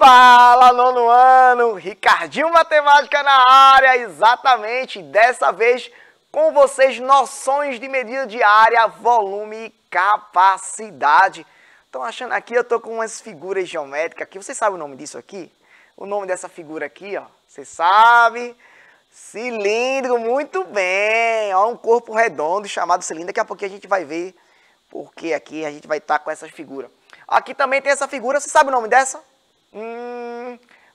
Fala, nono ano! Ricardinho Matemática na área, exatamente, dessa vez com vocês noções de medida de área, volume e capacidade. Estão achando aqui, eu tô com umas figuras geométricas aqui, vocês sabem o nome disso aqui? O nome dessa figura aqui, ó, você sabe? Cilindro, muito bem, ó, um corpo redondo chamado cilindro, daqui a pouquinho a gente vai ver porque aqui a gente vai estar com essas figuras. Aqui também tem essa figura, você sabe o nome dessa?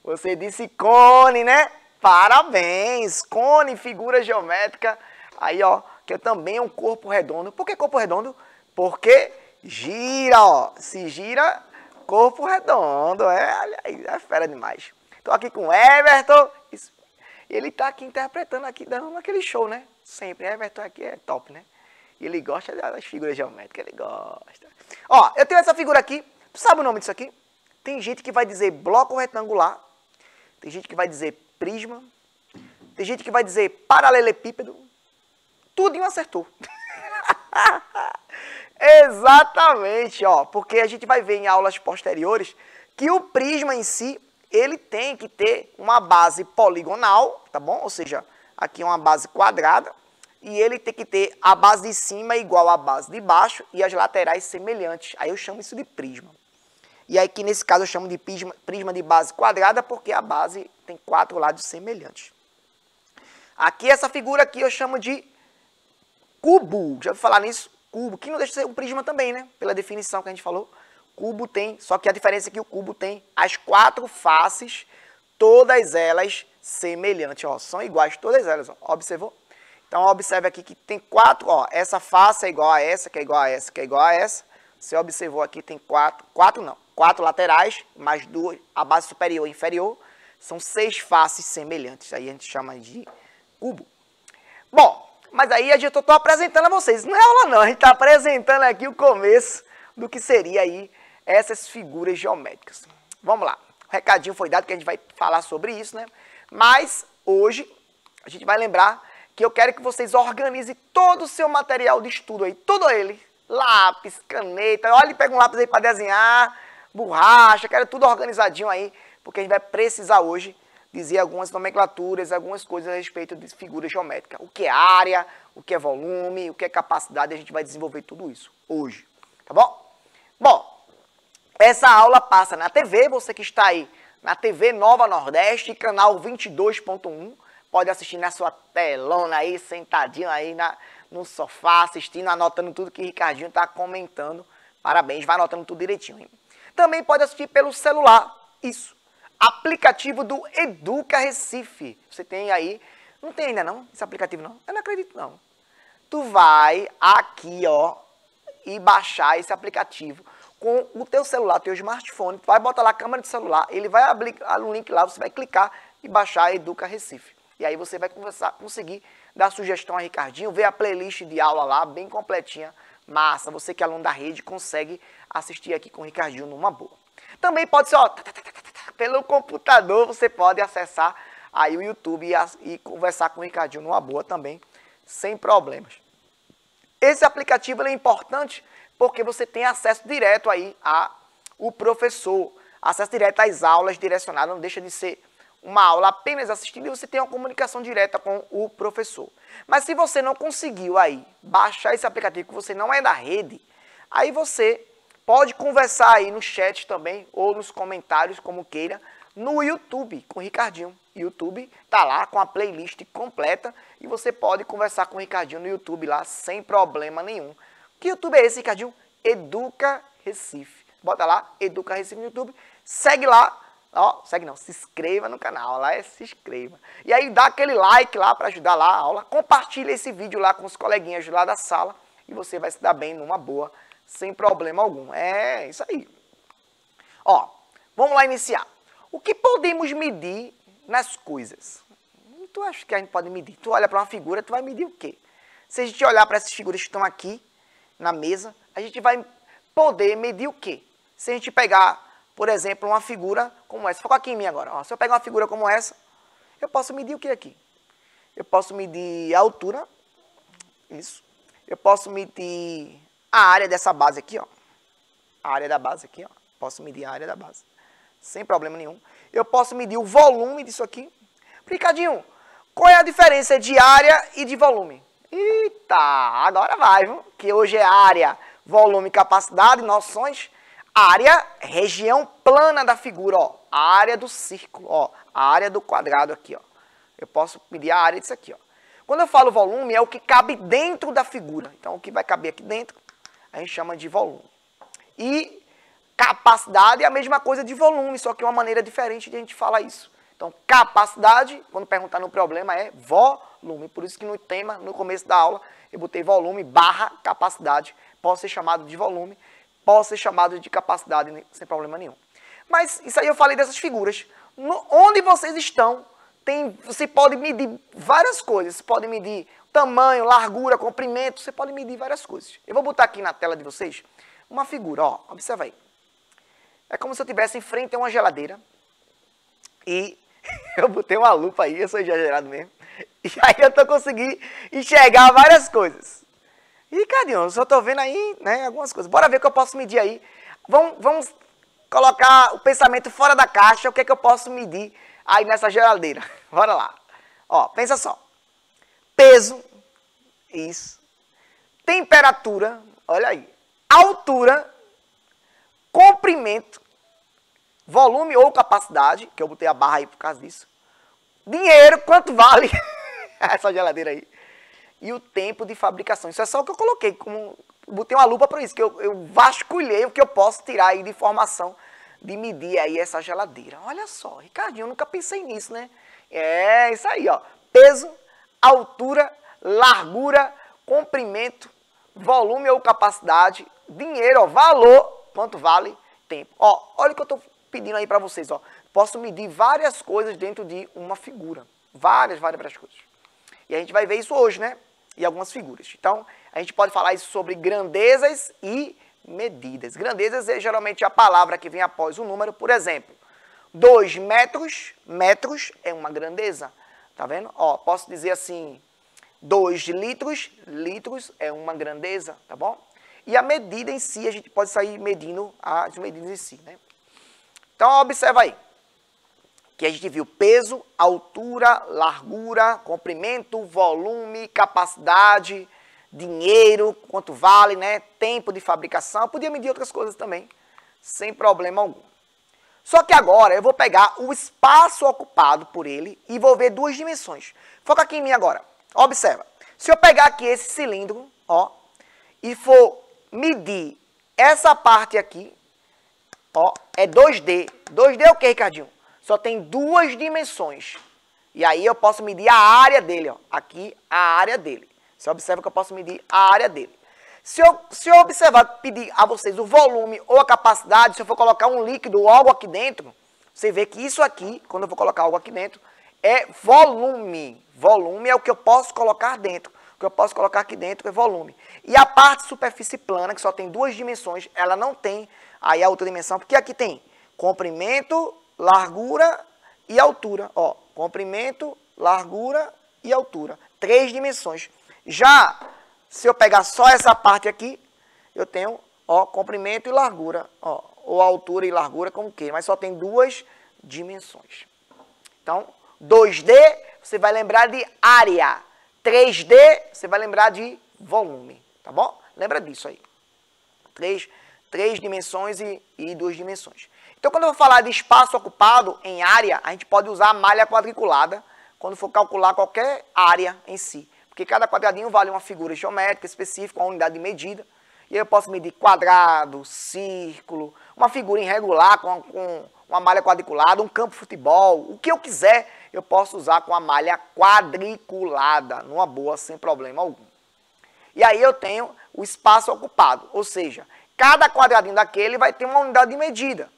Você disse cone, né? Parabéns! Cone, figura geométrica. Aí, ó, que também é um corpo redondo. Por que corpo redondo? Porque gira, ó. Se gira, corpo redondo. Olha aí, é fera demais. Estou aqui com o Everton. Ele tá aqui interpretando aqui, dando aquele show, né? Sempre. Everton aqui é top, né? E ele gosta das figuras geométricas, ele gosta. Ó, eu tenho essa figura aqui. Tu sabe o nome disso aqui? Tem gente que vai dizer bloco retangular, tem gente que vai dizer prisma, tem gente que vai dizer paralelepípedo. Tudinho acertou. Exatamente, ó, porque a gente vai ver em aulas posteriores que o prisma em si, ele tem que ter uma base poligonal, tá bom? Ou seja, aqui é uma base quadrada, e ele tem que ter a base de cima igual à base de baixo e as laterais semelhantes. Aí eu chamo isso de prisma. E aí que nesse caso eu chamo de prisma de base quadrada porque a base tem 4 lados semelhantes. Aqui essa figura aqui eu chamo de cubo. Já ouviu falar nisso? Cubo, que não deixa de ser um prisma também, né? Pela definição que a gente falou. Cubo tem, só que a diferença é que o cubo tem as 4 faces, todas elas semelhantes, ó. São iguais todas elas, ó. Observou? Então observe aqui que tem 4, ó. Essa face é igual a essa, que é igual a essa, que é igual a essa. Você observou aqui, tem 4 laterais, mais 2, a base superior e inferior, são 6 faces semelhantes. Aí a gente chama de cubo. Bom, mas aí eu estou apresentando a vocês. Não é aula não, a gente está apresentando aqui o começo do que seria aí essas figuras geométricas. Vamos lá, o recadinho foi dado que a gente vai falar sobre isso, né? Mas hoje a gente vai lembrar que eu quero que vocês organizem todo o seu material de estudo aí, todo ele. Lápis, caneta, olha e pega um lápis aí para desenhar, borracha, quero tudo organizadinho aí, porque a gente vai precisar hoje dizer algumas nomenclaturas, algumas coisas a respeito de figuras geométricas. O que é área, o que é volume, o que é capacidade, a gente vai desenvolver tudo isso hoje, tá bom? Bom, essa aula passa na TV, você que está aí na TV Nova Nordeste, canal 22.1, pode assistir na sua telona aí, sentadinho aí no sofá, assistindo, anotando tudo que o Ricardinho está comentando. Parabéns, vai anotando tudo direitinho. Hein? Também pode assistir pelo celular, isso. Aplicativo do Educa Recife. Você tem aí, não tem ainda não, esse aplicativo não? Eu não acredito não. Tu vai aqui, ó, e baixar esse aplicativo com o teu celular, teu smartphone. Tu vai botar lá a câmera do celular, ele vai abrir um link lá, você vai clicar e baixar Educa Recife. E aí você vai conseguir dar sugestão a Ricardinho, ver a playlist de aula lá, bem completinha, massa. Você que é aluno da rede, consegue assistir aqui com o Ricardinho numa boa. Também pode ser, ó, pelo computador, você pode acessar aí o YouTube e conversar com o Ricardinho numa boa também, sem problemas. Esse aplicativo é importante porque você tem acesso direto aí ao professor, acesso direto às aulas direcionadas, não deixa de ser uma aula apenas assistida e você tem uma comunicação direta com o professor. Mas se você não conseguiu aí baixar esse aplicativo, que você não é da rede, aí você pode conversar aí no chat também, ou nos comentários, como queira, no YouTube com o Ricardinho. YouTube tá lá com a playlist completa e você pode conversar com o Ricardinho no YouTube lá sem problema nenhum. Que YouTube é esse, Ricardinho? Educa Recife. Bota lá, Educa Recife no YouTube, segue lá. Ó, segue não, se inscreva no canal, lá se inscreva. E aí dá aquele like lá para ajudar lá a aula, compartilha esse vídeo lá com os coleguinhas lá da sala e você vai se dar bem numa boa, sem problema algum. É isso aí. Ó, vamos lá iniciar. O que podemos medir nas coisas? Tu acha que a gente pode medir? Tu olha para uma figura, tu vai medir o quê? Se a gente olhar para essas figuras que estão aqui na mesa, a gente vai poder medir o quê? Se a gente pegar, por exemplo, uma figura como essa. Foca aqui em mim agora. Ó, se eu pegar uma figura como essa, eu posso medir o que aqui? Eu posso medir a altura. Isso. Eu posso medir a área dessa base aqui, ó. A área da base aqui, ó. Posso medir a área da base. sem problema nenhum. Eu posso medir o volume disso aqui. Ricardinho, qual é a diferença de área e de volume? Eita, agora vai, viu? Que hoje é área, volume, capacidade, noções. Área, região plana da figura, ó. A área do círculo, ó. A área do quadrado aqui, ó. Eu posso medir a área disso aqui, ó. Quando eu falo volume, é o que cabe dentro da figura. Então, o que vai caber aqui dentro, a gente chama de volume. E capacidade é a mesma coisa de volume, só que é uma maneira diferente de a gente falar isso. Então, capacidade, quando perguntar no problema, é volume. Por isso que no tema, no começo da aula, eu botei volume barra capacidade. Pode ser chamado de volume, pode ser chamado de capacidade, sem problema nenhum. Mas isso aí eu falei dessas figuras. Onde vocês estão, você pode medir várias coisas. Você pode medir tamanho, largura, comprimento, você pode medir várias coisas. Eu vou botar aqui na tela de vocês uma figura, ó, observa aí. É como se eu estivesse em frente a uma geladeira e eu botei uma lupa aí, eu sou exagerado mesmo, e aí eu tô conseguindo enxergar várias coisas. E, Cadinho, eu só tô vendo aí, né, algumas coisas. Bora ver o que eu posso medir aí. Vamos colocar o pensamento fora da caixa, o que é que eu posso medir aí nessa geladeira. Bora lá. Ó, pensa só. Peso, isso. Temperatura, olha aí. Altura, comprimento, volume ou capacidade, que eu botei a barra aí por causa disso. Dinheiro, quanto vale essa geladeira aí. E o tempo de fabricação. Isso é só o que eu coloquei, botei uma lupa para isso, que eu vasculhei o que eu posso tirar aí de informação de medir aí essa geladeira. Olha só, Ricardinho, eu nunca pensei nisso, né? É isso aí, ó. Peso, altura, largura, comprimento, volume ou capacidade, dinheiro, ó, valor, quanto vale, tempo. Ó, olha o que eu estou pedindo aí para vocês, ó. Posso medir várias coisas dentro de uma figura. Várias coisas. E a gente vai ver isso hoje, né? E algumas figuras. Então, a gente pode falar isso sobre grandezas e medidas. Grandezas é geralmente a palavra que vem após o número. Por exemplo, 2 metros, metros é uma grandeza. Tá vendo? Ó, posso dizer assim, 2 litros, litros é uma grandeza, tá bom? E a medida em si, a gente pode sair medindo as medidas em si, né? Então, observa aí. Que a gente viu peso, altura, largura, comprimento, volume, capacidade, dinheiro, quanto vale, né? Tempo de fabricação. Eu podia medir outras coisas também, sem problema algum. Só que agora eu vou pegar o espaço ocupado por ele e vou ver 2 dimensões. Foca aqui em mim agora. Observa. Se eu pegar aqui esse cilindro, ó, e for medir essa parte aqui, ó, é 2D. 2D é o que, Ricardinho? Só tem 2 dimensões. E aí eu posso medir a área dele, ó. Aqui, a área dele. Você observa que eu posso medir a área dele. Se eu observar, pedir a vocês o volume ou a capacidade, se eu for colocar um líquido ou algo aqui dentro, você vê que isso aqui, quando eu vou colocar algo aqui dentro, é volume. Volume é o que eu posso colocar dentro. O que eu posso colocar aqui dentro é volume. E a parte superfície plana, que só tem 2 dimensões, ela não tem aí a outra dimensão, porque aqui tem comprimento, largura e altura. Ó, comprimento, largura e altura. 3 dimensões. Já, se eu pegar só essa parte aqui, eu tenho, ó, comprimento e largura. Ó, ou altura e largura, como que? Mas só tem 2 dimensões. Então, 2D, você vai lembrar de área. 3D, você vai lembrar de volume. Tá bom? Lembra disso aí. 3 dimensões e 2 dimensões. Então, quando eu vou falar de espaço ocupado em área, a gente pode usar a malha quadriculada quando for calcular qualquer área em si. Porque cada quadradinho vale uma figura geométrica específica, uma unidade de medida. E aí eu posso medir quadrado, círculo, uma figura irregular com uma malha quadriculada, um campo de futebol, o que eu quiser, eu posso usar com a malha quadriculada, numa boa, sem problema algum. E aí eu tenho o espaço ocupado, ou seja, cada quadradinho daquele vai ter uma unidade de medida.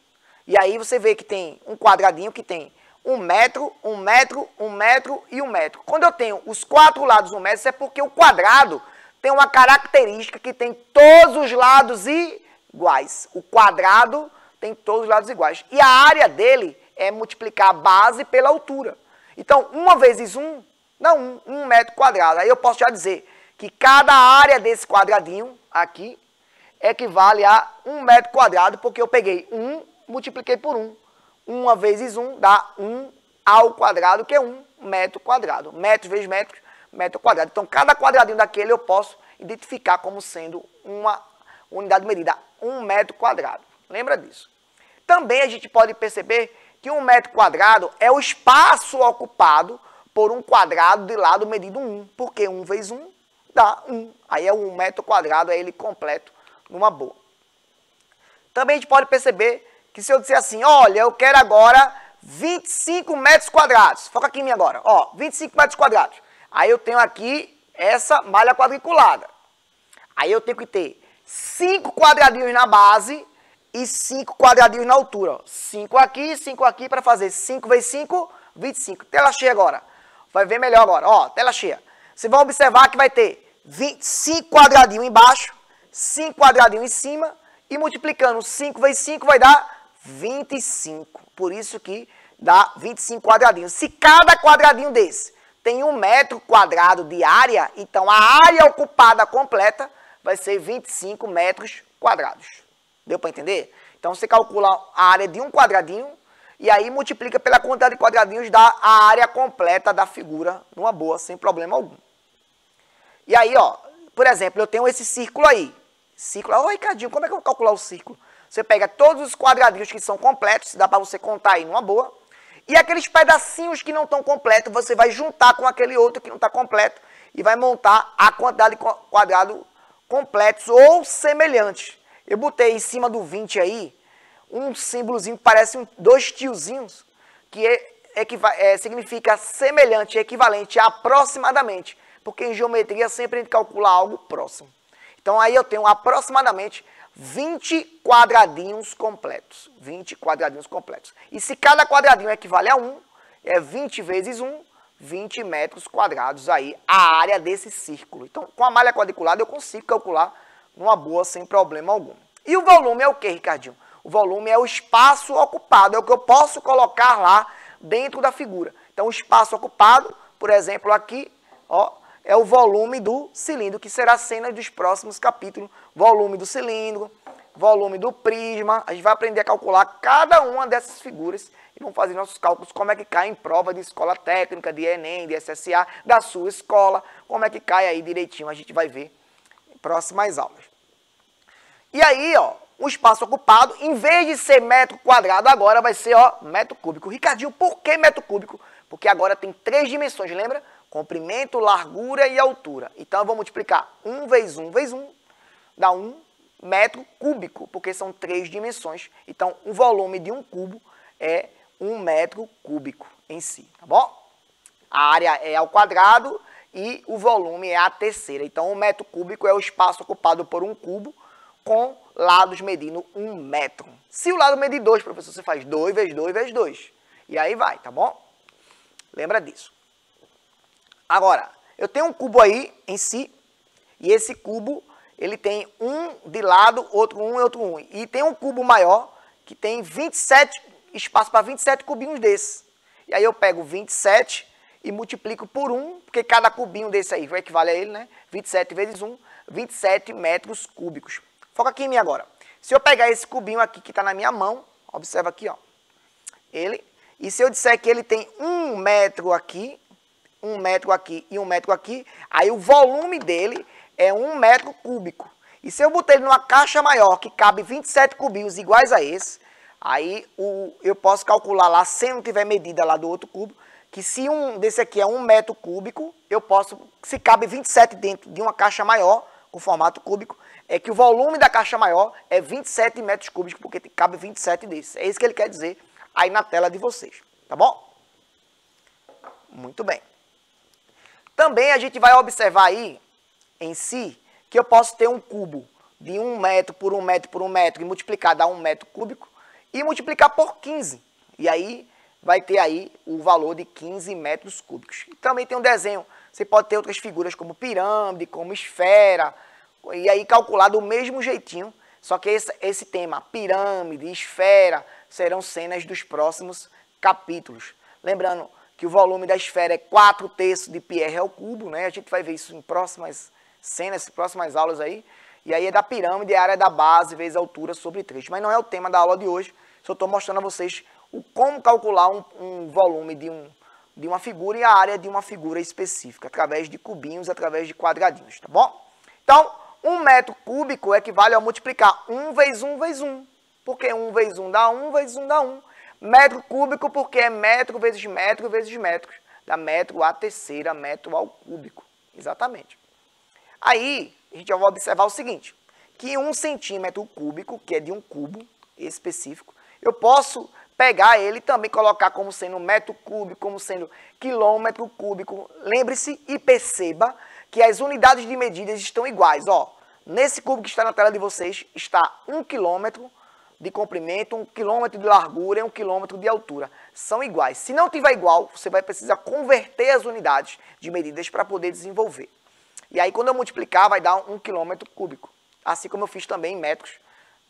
E aí você vê que tem um quadradinho que tem 1 metro, 1 metro, 1 metro e 1 metro. Quando eu tenho os 4 lados 1 metro, isso é porque o quadrado tem uma característica que tem todos os lados iguais. O quadrado tem todos os lados iguais. E a área dele é multiplicar a base pela altura. Então, 1 vezes 1 dá 1 metro quadrado. Aí eu posso já dizer que cada área desse quadradinho aqui equivale a 1 metro quadrado, porque eu peguei 1, multipliquei por 1. 1 vezes 1 dá 1 ao quadrado, que é 1 metro quadrado. Metros vezes metros, metro quadrado. Então, cada quadradinho daquele eu posso identificar como sendo uma unidade de medida, 1 metro quadrado. Lembra disso? Também a gente pode perceber que 1 metro quadrado é o espaço ocupado por um quadrado de lado medido 1, porque 1 vezes 1 dá 1. Aí é 1 metro quadrado, é ele completo numa boa. Também a gente pode perceber que se eu disser assim, olha, eu quero agora 25 metros quadrados. Foca aqui em mim agora, ó, 25 metros quadrados. Aí eu tenho aqui essa malha quadriculada. Aí eu tenho que ter 5 quadradinhos na base e 5 quadradinhos na altura. 5 aqui para fazer 5 vezes 5, 25. Tela cheia agora. Vai ver melhor agora. Ó, tela cheia. Você vai observar que vai ter 25 quadradinhos embaixo, 5 quadradinhos em cima, e multiplicando 5 vezes 5 vai dar 25. Por isso que dá 25 quadradinhos. Se cada quadradinho desse tem 1 metro quadrado de área, então a área ocupada completa vai ser 25 metros quadrados. Deu para entender? Então você calcula a área de um quadradinho e aí multiplica pela quantidade de quadradinhos, dá a área completa da figura numa boa, sem problema algum. E aí, ó, por exemplo, eu tenho esse círculo aí. Círculo. Ô, Ricardinho, como é que eu vou calcular o círculo? Você pega todos os quadradinhos que são completos, dá para você contar aí numa boa. E aqueles pedacinhos que não estão completos, você vai juntar com aquele outro que não está completo e vai montar a quantidade de quadrados completos ou semelhantes. Eu botei em cima do 20 aí um símbolozinho que parece dois tiozinhos, que significa semelhante, equivalente, aproximadamente. Porque em geometria sempre a gente calcula algo próximo. Então aí eu tenho aproximadamente 20 quadradinhos completos. 20 quadradinhos completos. E se cada quadradinho equivale a 1, é 20 vezes 1, 20 metros quadrados aí a área desse círculo. Então, com a malha quadriculada eu consigo calcular numa boa, sem problema algum. E o volume é o que, Ricardinho? O volume é o espaço ocupado, é o que eu posso colocar lá dentro da figura. Então, o espaço ocupado, por exemplo, aqui, ó, é o volume do cilindro, que será a cena dos próximos capítulos. Volume do cilindro, volume do prisma. A gente vai aprender a calcular cada uma dessas figuras e vamos fazer nossos cálculos, como é que cai em prova de escola técnica, de Enem, de SSA, da sua escola, como é que cai aí direitinho, a gente vai ver em próximas aulas. E aí, ó, o espaço ocupado, em vez de ser metro quadrado, agora vai ser, ó, metro cúbico. Ricardinho, por que metro cúbico? Porque agora tem 3 dimensões, lembra? Comprimento, largura e altura. Então, eu vou multiplicar 1 vezes 1 vezes 1, dá 1 metro cúbico, porque são 3 dimensões. Então, o volume de um cubo é 1 metro cúbico em si, tá bom? A área é ao quadrado e o volume é a terceira. Então, 1 metro cúbico é o espaço ocupado por um cubo com lados medindo 1 metro. Se o lado medir 2, professor, você faz 2 vezes 2 vezes 2. E aí vai, tá bom? Lembra disso. Agora, eu tenho um cubo aí em si, e esse cubo, ele tem um de lado, outro um e outro um. E tem um cubo maior, que tem 27, espaço para 27 cubinhos desses. E aí eu pego 27 e multiplico por 1, porque cada cubinho desse aí equivale a ele, né? 27 vezes 1, 27 metros cúbicos. Foca aqui em mim agora. Se eu pegar esse cubinho aqui que está na minha mão, observa aqui, ó. Ele, e se eu disser que ele tem 1 metro aqui, 1 metro aqui e 1 metro aqui, aí o volume dele é 1 metro cúbico. E se eu botar ele numa caixa maior, que cabe 27 cubinhos iguais a esse, aí eu posso calcular lá, se não tiver medida lá do outro cubo, que se um desse aqui é 1 metro cúbico, eu posso, se cabe 27 dentro de uma caixa maior, com formato cúbico, é que o volume da caixa maior é 27 metros cúbicos, porque cabe 27 desses. É isso que ele quer dizer aí na tela de vocês, tá bom? Muito bem. Também a gente vai observar aí, em si, que eu posso ter um cubo de 1 metro por 1 metro por 1 metro e multiplicar, dá 1 metro cúbico, e multiplicar por 15. E aí vai ter aí o valor de 15 metros cúbicos. E também tem um desenho, você pode ter outras figuras como pirâmide, como esfera, e aí calcular do mesmo jeitinho, só que esse tema, pirâmide, esfera, serão cenas dos próximos capítulos. Lembrando que o volume da esfera é 4/3 de πr ao cubo, né? A gente vai ver isso em próximas cenas, próximas aulas aí. E aí é da pirâmide, a área da base vezes a altura sobre 3. Mas não é o tema da aula de hoje, só estou mostrando a vocês como calcular um volume de uma figura e a área de uma figura específica, através de cubinhos, através de quadradinhos, tá bom? Então, 1 metro cúbico equivale a multiplicar 1 vezes 1 vezes 1, porque 1 vezes 1 dá 1 vezes 1 dá 1. Metro cúbico porque é metro vezes metro vezes metros, dá metro à terceira, metro ao cúbico, exatamente. Aí, a gente já vai observar o seguinte, que 1 centímetro cúbico, que é de um cubo específico, eu posso pegar ele e também colocar como sendo metro cúbico, como sendo quilômetro cúbico. Lembre-se e perceba que as unidades de medidas estão iguais. Ó, nesse cubo que está na tela de vocês está 1 quilômetro de comprimento, 1 quilômetro de largura e 1 quilômetro de altura. São iguais. Se não tiver igual, você vai precisar converter as unidades de medidas para poder desenvolver. E aí, quando eu multiplicar, vai dar 1 quilômetro cúbico. Assim como eu fiz também em metros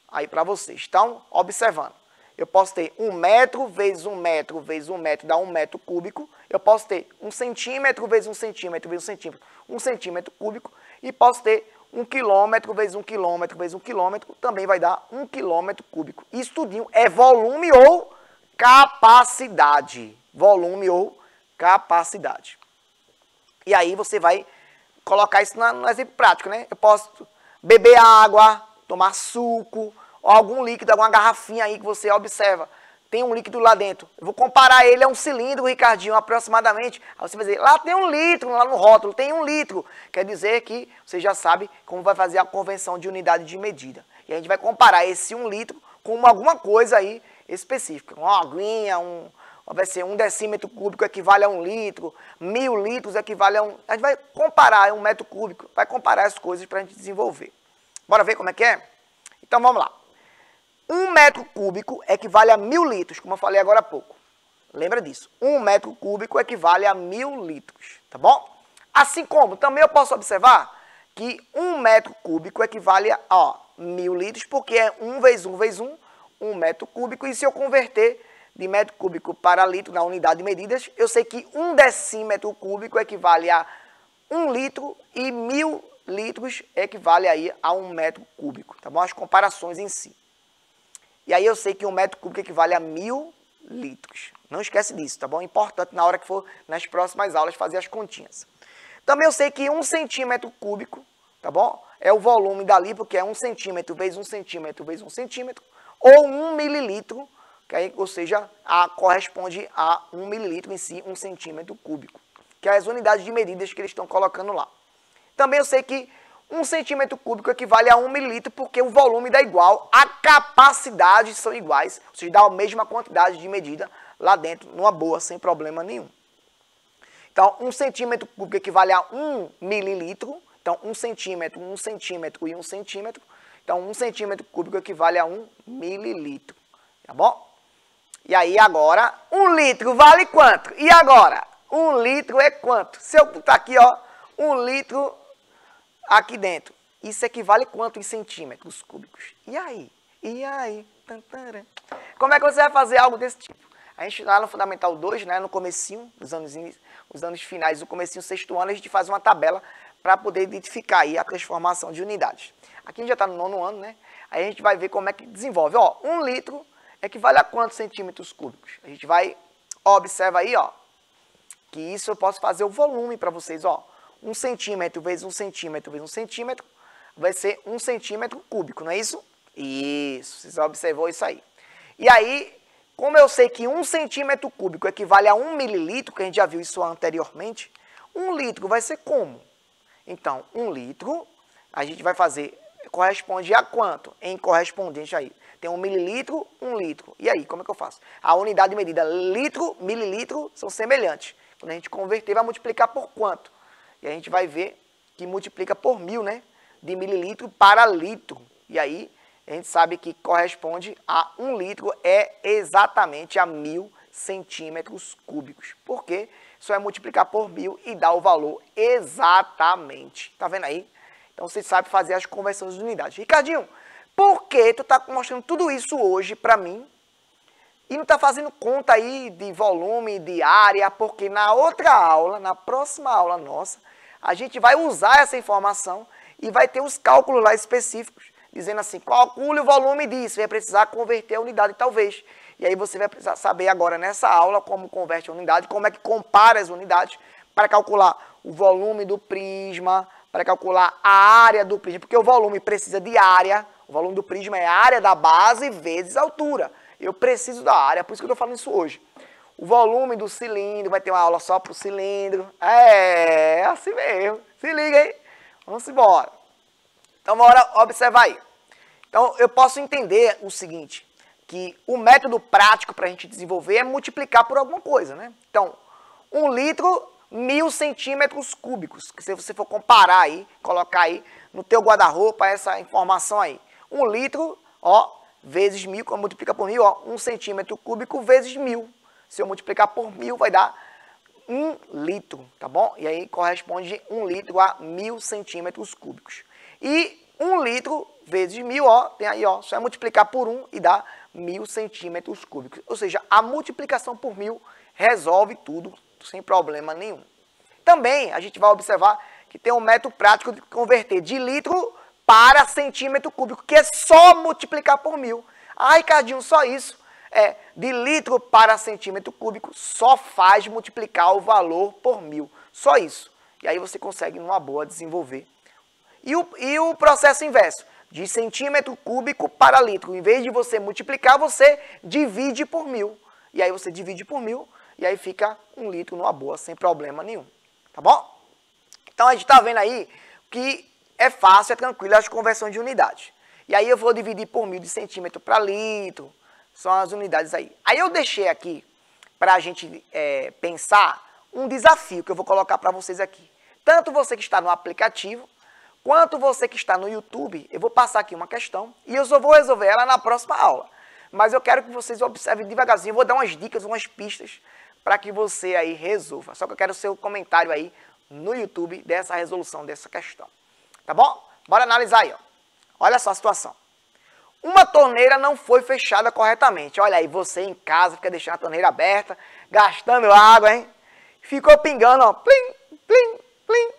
aí para vocês. Então, observando. Eu posso ter 1 metro vezes 1 metro vezes 1 metro dá 1 metro cúbico. Eu posso ter 1 centímetro vezes 1 centímetro vezes 1 centímetro, 1 centímetro cúbico. E posso ter 1 quilômetro vezes 1 quilômetro vezes 1 quilômetro, também vai dar 1 quilômetro cúbico. Isso tudinho é volume ou capacidade. Volume ou capacidade. E aí você vai colocar isso no exemplo prático, né? Eu posso beber água, tomar suco, ou algum líquido, alguma garrafinha aí que você observa. Tem um líquido lá dentro. Eu vou comparar ele a um cilindro, Ricardinho, aproximadamente. Aí você vai dizer, lá tem 1 litro, lá no rótulo tem 1 litro. Quer dizer que você já sabe como vai fazer a conversão de unidade de medida. E a gente vai comparar esse 1 litro com alguma coisa aí específica. Uma aguinha, vai ser 1 decímetro cúbico equivale a 1 litro, 1000 litros equivale a 1... A gente vai comparar 1 metro cúbico, vai comparar as coisas para a gente desenvolver. Bora ver como é que é? Então vamos lá. 1 metro cúbico equivale a 1000 litros, como eu falei agora há pouco. Lembra disso. 1 metro cúbico equivale a 1000 litros, tá bom? Assim como também eu posso observar que 1 metro cúbico equivale a 1000 litros, porque é 1 vezes 1 vezes 1, 1 metro cúbico. E se eu converter de metro cúbico para litro na unidade de medidas, eu sei que 1 decímetro cúbico equivale a 1 litro e 1000 litros equivale aí a 1 metro cúbico, tá bom? As comparações em si. E aí eu sei que 1 metro cúbico equivale a 1000 litros. Não esquece disso, tá bom? Importante na hora que for nas próximas aulas fazer as continhas. Também eu sei que 1 centímetro cúbico, tá bom? É o volume dali, porque é 1 centímetro vezes 1 centímetro vezes 1 centímetro, ou 1 mililitro, que aí, ou seja, corresponde a 1 mililitro em si, 1 centímetro cúbico, que é as unidades de medidas que eles estão colocando lá. Também eu sei que 1 centímetro cúbico equivale a 1 mililitro, porque o volume dá igual, a capacidade são iguais, ou seja, dá a mesma quantidade de medida lá dentro, numa boa, sem problema nenhum. Então, 1 centímetro cúbico equivale a 1 mililitro, então 1 centímetro e 1 centímetro, então 1 centímetro cúbico equivale a 1 mililitro, tá bom? E aí agora, 1 litro vale quanto? E agora? 1 litro é quanto? Se eu botar aqui, ó, 1 litro aqui dentro, isso equivale quanto em centímetros cúbicos? E aí? E aí? Como é que você vai fazer algo desse tipo? A gente lá no Fundamental 2, né, no comecinho, os anos finais do comecinho, 6º ano, a gente faz uma tabela para poder identificar aí a transformação de unidades. Aqui a gente já está no 9º ano, né? Aí a gente vai ver como é que desenvolve. Ó, 1 litro equivale a quantos centímetros cúbicos? A gente vai, observa aí, ó, que isso eu posso fazer o volume para vocês, ó. 1 centímetro vezes 1 centímetro vezes 1 centímetro vai ser 1 centímetro cúbico, não é isso? Isso, você observou isso aí. E aí, como eu sei que 1 centímetro cúbico equivale a 1 mililitro, que a gente já viu isso anteriormente, 1 litro vai ser como? Então, 1 litro, a gente vai fazer, corresponde a quanto? Em correspondente aí. Tem 1 mililitro, 1 litro. E aí, como é que eu faço? A unidade de medida litro, mililitro são semelhantes. Quando a gente converter, vai multiplicar por quanto? E a gente vai ver que multiplica por 1000, né? De mililitro para litro. E aí, a gente sabe que corresponde a 1 litro é exatamente a 1000 centímetros cúbicos. Por quê? Isso é multiplicar por 1000 e dar o valor exatamente. Tá vendo aí? Então, você sabe fazer as conversões de unidades. Ricardinho, por que tu tá mostrando tudo isso hoje para mim e não tá fazendo conta aí de volume, de área? Porque na outra aula, na próxima aula nossa, a gente vai usar essa informação e vai ter os cálculos lá específicos, dizendo assim, calcule o volume disso, vai precisar converter a unidade talvez. E aí você vai precisar saber agora nessa aula como converte a unidade, como é que compara as unidades para calcular o volume do prisma, para calcular a área do prisma, porque o volume precisa de área, o volume do prisma é a área da base vezes a altura. Eu preciso da área, por isso que eu estou falando isso hoje. O volume do cilindro, vai ter uma aula só para o cilindro. É assim mesmo. Se liga, hein? Vamos embora. Então, bora observar aí. Então, eu posso entender o seguinte, que o método prático para a gente desenvolver é multiplicar por alguma coisa, né? Então, 1 litro, 1000 centímetros cúbicos. Que se você for comparar aí, colocar aí no teu guarda-roupa essa informação aí. 1 litro, ó, vezes 1000, quando multiplica por 1000, ó, 1 centímetro cúbico vezes 1000. Se eu multiplicar por 1000, vai dar 1 litro, tá bom? E aí corresponde 1 litro a 1000 centímetros cúbicos. E 1 litro vezes 1000, ó, tem aí, ó, só é multiplicar por 1 e dá 1000 centímetros cúbicos. Ou seja, a multiplicação por 1000 resolve tudo sem problema nenhum. Também a gente vai observar que tem um método prático de converter de litro para centímetro cúbico, que é só multiplicar por 1000. Ah, Ricardinho, só isso. De litro para centímetro cúbico, só faz multiplicar o valor por 1000. Só isso. E aí você consegue, numa boa, desenvolver. E o processo inverso, de centímetro cúbico para litro. Em vez de você multiplicar, você divide por 1000. E aí você divide por 1000, e aí fica 1 litro numa boa, sem problema nenhum. Tá bom? Então a gente está vendo aí que é fácil, é tranquilo as conversões de unidades. E aí eu vou dividir por 1000 de centímetro para litro. São as unidades aí. Aí eu deixei aqui, para a gente pensar, um desafio que eu vou colocar para vocês aqui. Tanto você que está no aplicativo, quanto você que está no YouTube, eu vou passar aqui uma questão e eu só vou resolver ela na próxima aula. Mas eu quero que vocês observem devagarzinho, eu vou dar umas dicas, umas pistas, para que você aí resolva. Só que eu quero o seu comentário aí no YouTube dessa resolução dessa questão. Tá bom? Bora analisar aí, ó. Olha só a situação. Uma torneira não foi fechada corretamente. Olha aí, você em casa fica deixando a torneira aberta, gastando água, hein? Ficou pingando, ó, plim, plim, plim,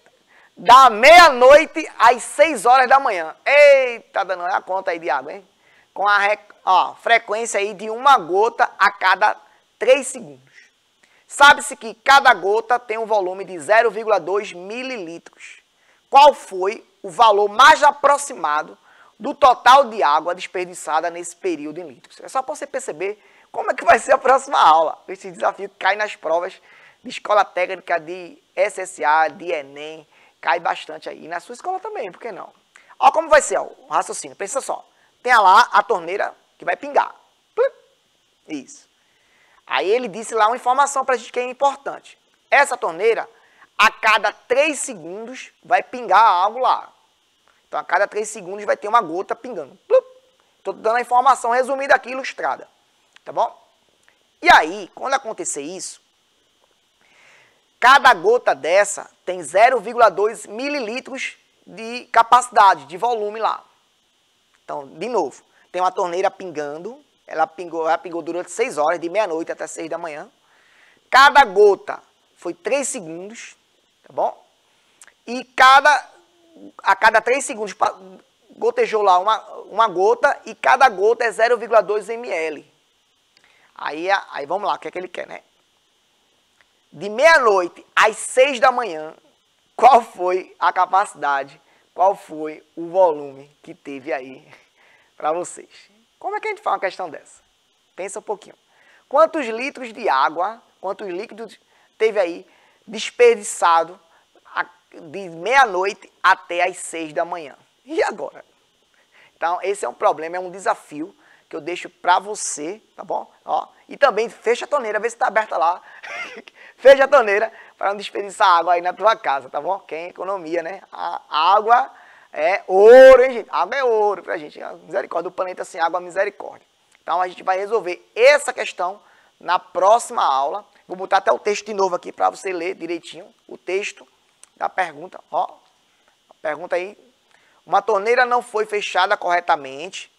da meia-noite às 6 horas da manhã. Eita, dando a conta aí de água, hein? Com a frequência aí de 1 gota a cada 3 segundos. Sabe-se que cada gota tem um volume de 0,2 mililitros. Qual foi o valor mais aproximado do total de água desperdiçada nesse período em litros? É só para você perceber como é que vai ser a próxima aula. Esse desafio cai nas provas de escola técnica, de SSA, de Enem, cai bastante aí. E na sua escola também, por que não? Olha como vai ser ó, o raciocínio. Pensa só. Tem lá a torneira que vai pingar. Isso. Aí ele disse lá uma informação para a gente que é importante. Essa torneira, a cada 3 segundos, vai pingar algo lá. Então, a cada 3 segundos vai ter uma gota pingando. Estou dando a informação resumida aqui, ilustrada. Tá bom? E aí, quando acontecer isso, cada gota dessa tem 0,2 mililitros de capacidade, de volume lá. Então, de novo, tem uma torneira pingando. Ela pingou durante 6 horas, de meia-noite até 6 da manhã. Cada gota foi 3 segundos, tá bom? E a cada 3 segundos gotejou lá uma gota e cada gota é 0,2 ml. Aí vamos lá, o que é que ele quer, né? De meia-noite às 6 da manhã, qual foi a capacidade, qual foi o volume que teve aí para vocês? Como é que a gente faz uma questão dessa? Pensa um pouquinho. Quantos litros de água, quantos líquidos teve aí desperdiçado de meia-noite até as 6 da manhã? E agora? Então, esse é um problema, é um desafio que eu deixo para você, tá bom? Ó, e também fecha a torneira, vê se está aberta lá. Fecha a torneira para não desperdiçar água aí na tua casa, tá bom? Quem economia, né? A água é ouro, hein, gente? Água é ouro pra gente. Misericórdia, o planeta sem água, misericórdia. Então, a gente vai resolver essa questão na próxima aula. Vou botar até o texto de novo aqui para você ler direitinho o texto da pergunta. Ó, a pergunta aí. Uma torneira não foi fechada corretamente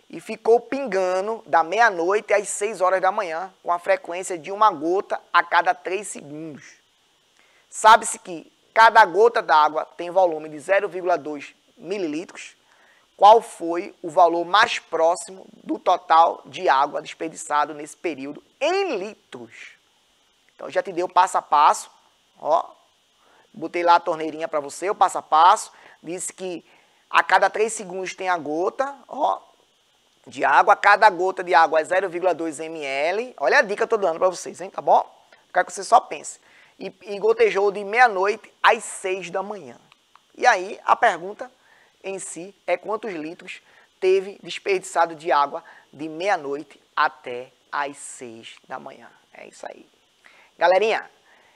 e ficou pingando da meia-noite às 6 horas da manhã com a frequência de 1 gota a cada 3 segundos. Sabe-se que cada gota d'água tem volume de 0,2 mililitros. qual foi o valor mais próximo do total de água desperdiçado nesse período em litros. Então, já te dei o passo a passo, ó. Botei lá a torneirinha para você, o passo a passo. Disse que a cada 3 segundos tem a gota, ó, de água. Cada gota de água é 0,2 ml. Olha a dica que eu estou dando para vocês, hein, tá bom? Quero que você só pense. E gotejou de meia-noite às 6 da manhã. E aí, a pergunta em si é quantos litros teve desperdiçado de água de meia-noite até às 6 da manhã. É isso aí. Galerinha,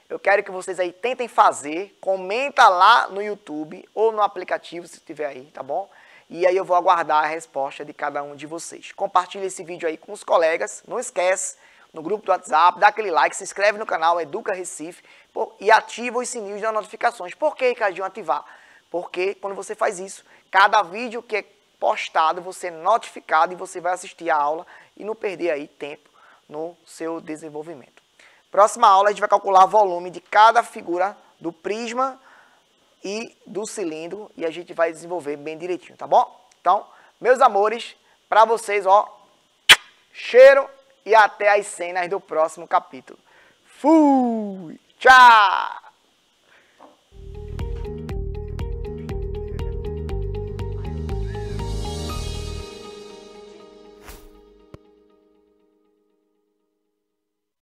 eu quero que vocês aí tentem fazer, comenta lá no YouTube ou no aplicativo, se tiver aí, tá bom? E aí eu vou aguardar a resposta de cada um de vocês. Compartilhe esse vídeo aí com os colegas, não esquece, no grupo do WhatsApp, dá aquele like, se inscreve no canal Educa Recife e ativa os sininhos das notificações. Por que, Ricardinho, ativar? Porque quando você faz isso, cada vídeo que é postado, você é notificado e você vai assistir a aula e não perder aí tempo no seu desenvolvimento. Próxima aula a gente vai calcular o volume de cada figura do prisma e do cilindro e a gente vai desenvolver bem direitinho, tá bom? Então, meus amores, para vocês, ó, cheiro e até as cenas do próximo capítulo. Fui! Tchau!